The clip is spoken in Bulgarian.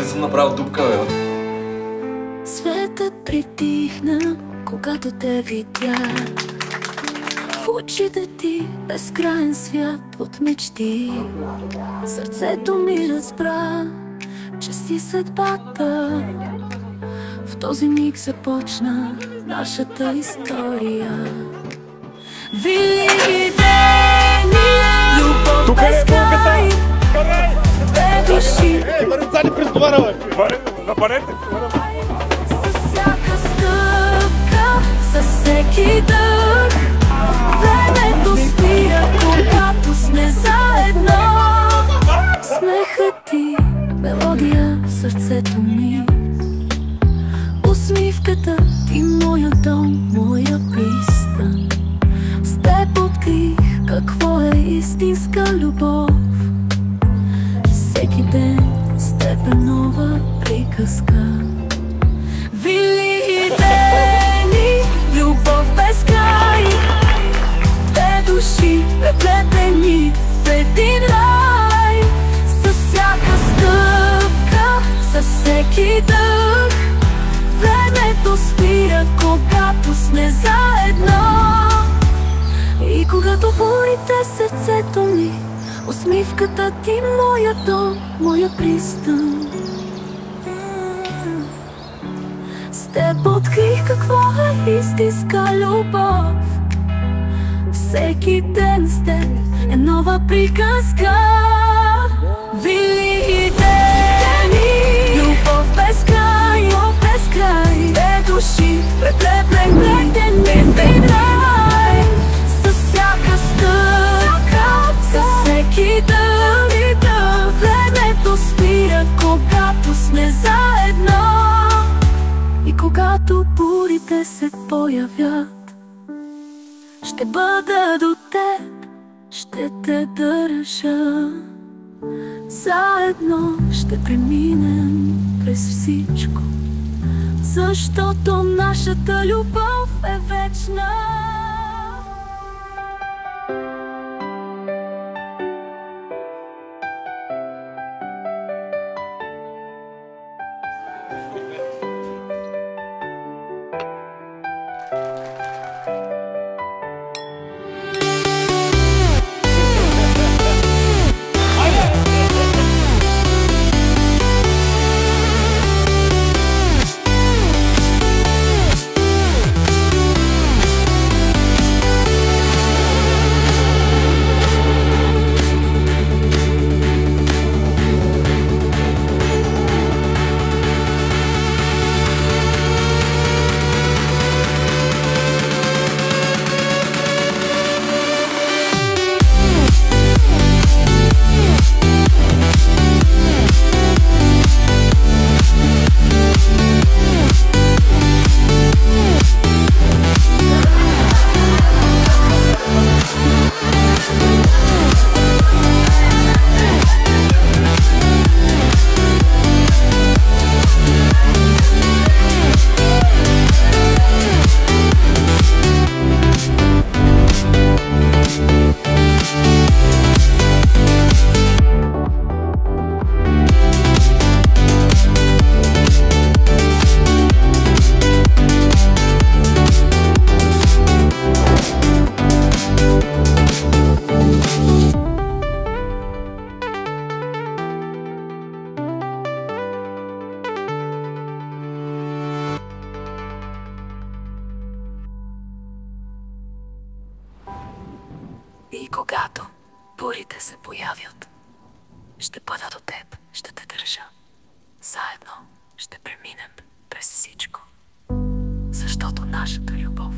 не съм направил дупка, бе. Светът притихна, когато те видях. В очите ти безкрайен свят от мечти. Сърцето ми разбра, че си съдбата. В този миг започна нашата история. Велики дни, любов без край, две души. Ръцани през товара, бе! Напарете! С всяка стъпка, със всеки дъх, времето спира, когато сме заедно. Смехът ти, мелодия в сърцето ми. Усмивката ти, моя дом, моя пристан. С теб открих какво е истинска любов. Всеки ден с теб е нова приказка. Велики дни, любов без край, две души преплетени в един рай. С всяка стъпка, със всеки дъх, времето спира, когато сме заедно. И когато борите сърцето ми, усмивката ти, моя дом, моя пристан. С теб открих какво е истинска любов. Всеки ден с теб е нова приказка. Велики дни, любов без край, две души преплетени в един рай. С всяка стъпка, със всеки дъх, времето спира, когато сме заедно. И когато бурите се появят, ще бъда до теб, ще те държа. Заедно ще преминем през всичко, защото нашата любов е вечна. И когато бурите се появят, ще бъда до теб, ще те държа. Заедно ще преминем през всичко, защото нашата любов